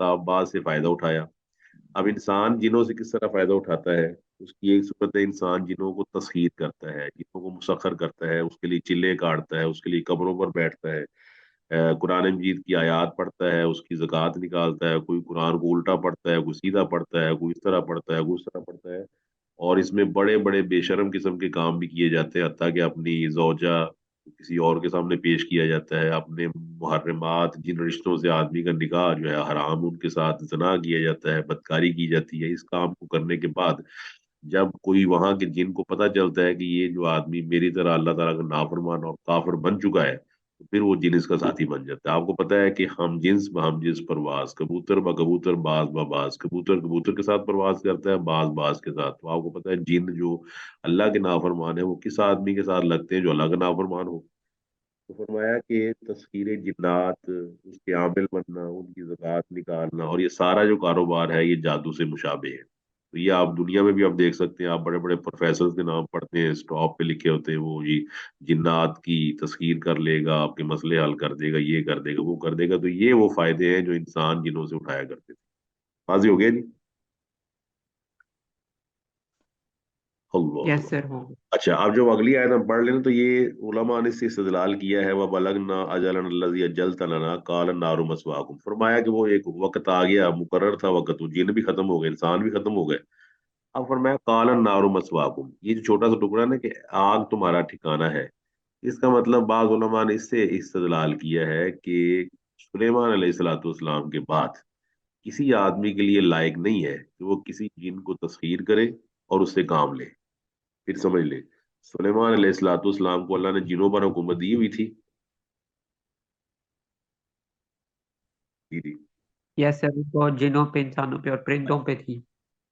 [SPEAKER 1] سے فائدہ اٹھایا. اب انسان جنوں سے کس طرح فائدہ اٹھاتا ہے؟ اس کی ایک صورت ہے انسان جنوں کو تسخیر کرتا ہے، جنوں کو مسخر کرتا ہے، اس کے لیے چلے کاٹتا ہے، اس کے لیے قبروں پر بیٹھتا ہے، قرآن مجید کی آیات پڑھتا ہے، اس کی زکوٰۃ نکالتا ہے، کوئی قرآن کو الٹا پڑھتا ہے، کوئی سیدھا پڑھتا ہے، کوئی اس طرح پڑھتا ہے، کوئی اس طرح پڑھتا ہے. اور اس میں بڑے بڑے بے شرم قسم کے کام بھی کیے جاتے ہیں، حتیٰ کہ اپنی زوجہ کسی اور کے سامنے پیش کیا جاتا ہے، اپنے محرمات جن رشتوں سے آدمی کا نکاح جو ہے حرام ان کے ساتھ زنا کیا جاتا ہے، بدکاری کی جاتی ہے. اس کام کو کرنے کے بعد جب کوئی وہاں کے جن کو پتہ چلتا ہے کہ یہ جو آدمی میری طرح اللہ تعالیٰ کا نافرمان اور کافر بن چکا ہے، تو پھر وہ جن اس کا ساتھی بن جاتا ہے. آپ کو پتہ ہے کہ ہم جنس بہم جنس پرواز، کبوتر کبوتر، باز باز، کبوتر کبوتر کے ساتھ پرواز کرتا ہے، باز باز کے ساتھ. تو آپ کو پتہ ہے جن جو اللہ کے نافرمان ہے وہ کس آدمی کے ساتھ لگتے ہیں جو اللہ کا نافرمان ہو. تو فرمایا کہ تسخیر جنات، اس کے عامل بننا، ان کی زکوٰۃ نکالنا، اور یہ سارا جو کاروبار ہے یہ جادو سے مشابہ ہے. تو یہ آپ دنیا میں بھی آپ دیکھ سکتے ہیں، آپ بڑے بڑے پروفیسر کے نام پڑھتے ہیں، اسٹاپ پہ لکھے ہوتے ہیں وہ جی جنات کی تسخیر کر لے گا، آپ کے مسئلے حل کر دے گا، یہ کر دے گا، وہ کر دے گا. تو یہ وہ فائدے ہیں جو انسان جنوں سے اٹھایا کرتے تھے. واضح ہو گیا جی؟ اللہ
[SPEAKER 5] Yes
[SPEAKER 1] اکبر.
[SPEAKER 5] sir ہو.
[SPEAKER 1] اچھا اب جو اگلی آیت ہم پڑھ لیں تو یہ علماء نے اس سے استدلال کیا ہے وَبَلَغْنَا أَجَلَنَا الَّذِي أَجَّلْتَ لَنَا قَالَ النَّارُ مَثْوَاكُمْ. فرمایا کہ وہ ایک وقت آ گیا، مقرر تھا وقت، وہ جن بھی ختم ہو گئے، انسان بھی ختم ہو گئے. اب فرمایا قَالَ النَّارُ مَثْوَاكُمْ، یہ جو چھوٹا سا ٹکڑا نا کہ آگ تمہارا ٹھکانہ ہے، اس کا مطلب بعض علماء نے اس سے استدلال کیا ہے کہ سلیمان علیہ الصلوۃ والسلام کے بعد کسی آدمی کے لیے لائق نہیں ہے کہ وہ کسی جن کو تسخیر کرے اور اس سے کام لے. پھر سمجھ لیں، سلیمان علیہ الصلوۃ والسلام کو اللہ نے جنوں پر حکومت دی ہوئی تھی. جی جی.
[SPEAKER 5] Yes sir وہ جنوں پہ، انسانوں پہ اور پرندوں پہ تھی.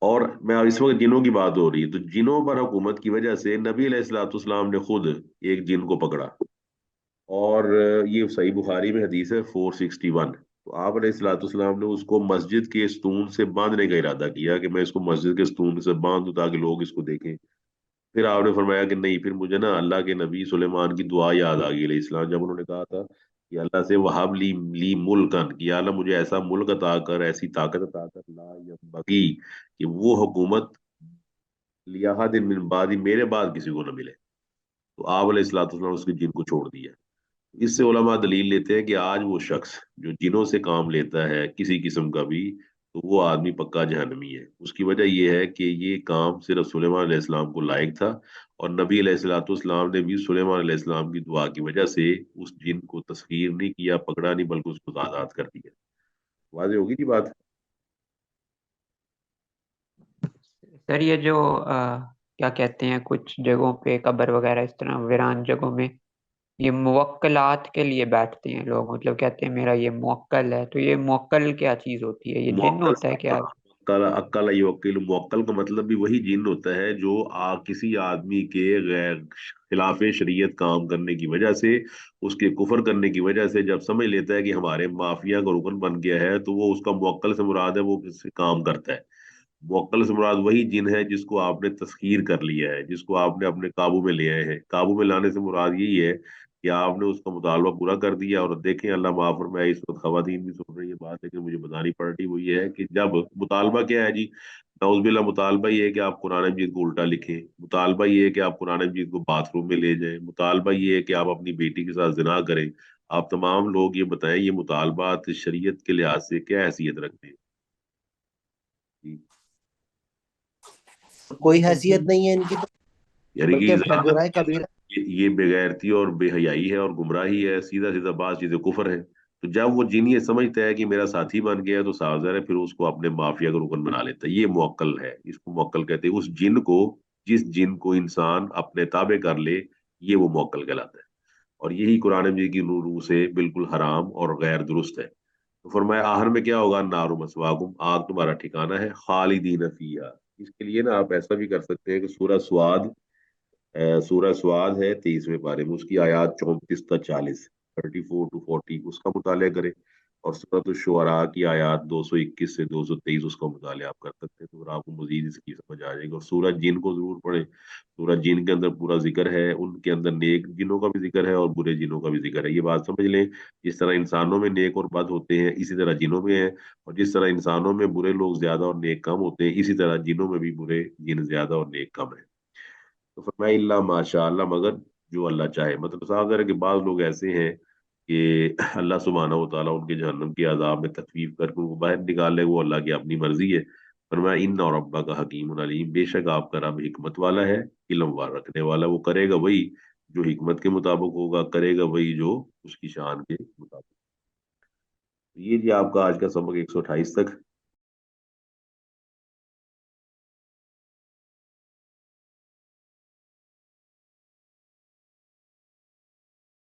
[SPEAKER 1] اور میں اس وقت جنوں کی بات ہو رہی ہے، تو جنوں پر حکومت کی وجہ سے نبی علیہ الصلوۃ والسلام نے خود ایک جن کو پکڑا. اور یہ صحیح بخاری میں حدیث ہے 461. تو آپ علیہ الصلوۃ والسلام نے اس کو مسجد کے ستون سے باندھنے کا ارادہ کیا کہ میں اس کو مسجد کے ستون سے باندھ دوں تاکہ لوگ اس کو دیکھیں. پھر آپ نے فرمایا کہ نہیں، پھر مجھے نا اللہ کے نبی سلیمان کی دعا یاد آ گئی علیہ السلام، جب انہوں نے کہا تھا کہ اللہ سے وہاب لی ملکن، کہ یا اللہ مجھے ایسا ملک عطا کر، ایسی طاقت عطا کر، لا ينبغي کہ وہ حکومت لیاحد من بعدی، میرے بعد کسی کو نہ ملے. تو آپ علیہ الصلوۃ والسلام اس کے جن کو چھوڑ دیا. اس سے علماء دلیل لیتے ہیں کہ آج وہ شخص جو جنوں سے کام لیتا ہے کسی قسم کا بھی، تو وہ آدمی پکا جہنمی ہے. اس کی وجہ یہ ہے کہ یہ کام صرف سلیمان علیہ السلام کو لائق تھا، اور نبی علیہ الصلوۃ والسلام نے بھی سلیمان علیہ السلام کی دعا کی وجہ سے اس جن کو تسخیر نہیں کیا، پکڑا نہیں، بلکہ اس کو آزاد کر دیا. واضح ہوگی جی بات؟
[SPEAKER 5] سر یہ جو کیا کہتے ہیں کچھ جگہوں پہ قبر وغیرہ اس طرح ویران جگہوں میں یہ موکلات کے لیے بیٹھتے ہیں لوگ، مطلب کہتے ہیں میرا یہ موکل ہے. تو یہ موکل کیا چیز ہوتی ہے؟ یہ جن
[SPEAKER 1] موکل
[SPEAKER 5] ہوتا ہے کیا؟
[SPEAKER 1] عقل یوکل، موکل کا مطلب بھی وہی جن ہوتا ہے جو کسی آدمی کے غیر خلاف شریعت کام کرنے کی وجہ سے، اس کے کفر کرنے کی وجہ سے جب سمجھ لیتا ہے کہ ہمارے مافیا کا رکن بن گیا ہے، تو وہ اس کا موکل سے مراد ہے وہ کس سے کام کرتا ہے. موکل سے مراد وہی جن ہے جس کو آپ نے تسخیر کر لیا ہے، جس کو آپ نے اپنے قابو میں لے آئے ہیں. قابو میں لانے سے مراد یہی ہے کہ آپ نے اس کا مطالبہ پورا کر دیا. اور دیکھیں اللہ معاف فرمائے، اس وقت خواتین بھی سن رہی ہے بات، لیکن مجھے بتانی پڑ رہی، وہ یہ ہے کہ جب مطالبہ کیا ہے جی، نعوذ باللہ مطالبہ یہ ہے کہ آپ قرآن مجید کو الٹا لکھیں، مطالبہ یہ ہے کہ آپ قرآن مجید کو باتھ روم میں لے جائیں، مطالبہ یہ ہے کہ آپ اپنی بیٹی کے ساتھ زنا کریں. آپ تمام لوگ یہ بتائیں یہ مطالبات شریعت کے لحاظ سے کیا حیثیت رکھتے ہیں؟ جی.
[SPEAKER 4] کوئی حیثیت نہیں ہے ان کی، تو
[SPEAKER 1] یعنی کہ
[SPEAKER 4] بلکہ برائے کبیرہ.
[SPEAKER 1] یہ بےغیرتی اور بے حیائی ہے اور گمراہی ہے، سیدھا سیدھا بات چیزیں کفر ہے. تو جب وہ جن یہ سمجھتا ہے کہ میرا ساتھی بن گیا ہے تو صاف ظاہر ہے پھر اس کو اپنے مافیا کا رکن بنا لیتا ہے. یہ موکل ہے، اس کو موکل کہتے ہیں. اس جن کو जिस जिन को इंसान अपने ताबे कर ले ये वो मुवक्कल कहलाता है, और यही कुरान मजीद की रूह से बिल्कुल हराम और गैर दुरुस्त है। तो फरमाया आखिर में क्या होगा, नारु मसवाकुम, आग तुम्हारा ठिकाना है, खालिदीन फीहा। इसके लिए ना आप ऐसा भी कर सकते हैं कि सूरह स्वाद है 23वें पारे में, उसकी आयत 34 तक 40, 34 to 40 उसका मुताला करें, और सूरत शुअरा की आयत 221 से 223 उसका मुताला आप कर सकते हैं, तो फिर आपको मजीद इसकी समझ आ जाएगी। और सूरह जिन को जरूर पढ़ें, सूरह जिन के अंदर पूरा जिक्र है, उनके अंदर नेक जिनों का भी जिक्र है और बुरे जिनों का भी जिक्र है। ये बात समझ लें, जिस तरह इंसानों में नेक और बद होते हैं इसी तरह जिनों में है, और जिस तरह इंसानों में बुरे लोग ज्यादा और नेक कम होते हैं इसी तरह जिनों में भी बुरे जिन ज्यादा और नेक कम है। तो फरमाया इल्ला माशाअल्लाह, मगर जो अल्लाह चाहे। मतलब साफ है कि बाद लोग ऐसे हैं कि अल्लाह सुब्हानहू व तआला उनके जहन्नम के अजाब में तकलीफ करके उनको बाहर निकाल ले, वो अल्लाह की अपनी मर्जी है। फरमाया इन्ना रब्बका हकीमुन अलीम, बेशक आपका रब हिकमत वाला है, इल्म वाला रखने वाला। वो करेगा वही जो हिकमत के मुताबिक होगा, करेगा वही जो उसकी शान के मुताबिक। ये जी आपका आज का सबक 128 तक।